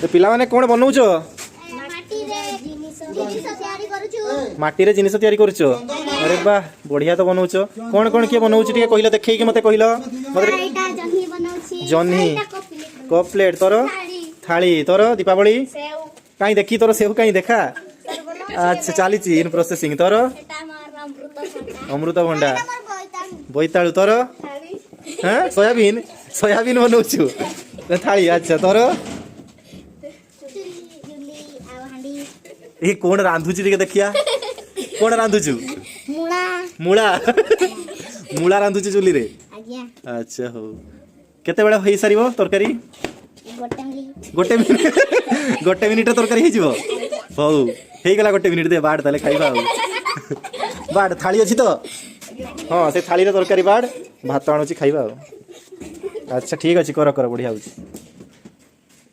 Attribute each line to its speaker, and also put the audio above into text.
Speaker 1: पिला माने कोन बनौछ माटी रे जिनिस तयारी करूछ अरे वाह बढ़िया तो बनौछ कोन कोन के बनौछ टिके कहिलो देखै कि मते कहिलो मते जन्ही कप प्लेट तोर थाली तोर दीपावली काई देखी तोर सेव काई देखा अच्छा चली इन प्रोसेसिंग तोर अमृत भंडा बोईतालु तोर हाँ सोयाबीन सोयाबीन बनौछु थाली अच्छा तोर ये कौन रांधुची टिके देखिया कौन रांधुचु मूला मूला मूला रांधुची चुली रे अच्छा हो केते बेला होई सारिबो तरकारी गोटे मिनिट तरकारी हे जिवो हो हे गला गोटे मिनिट दे बाट ताले खाइबा बाट थाली अछि तो हां से थाली रे तरकारी बाट भात आणुची खाइबा अच्छा ठीक अछि कर बढ़िया होची।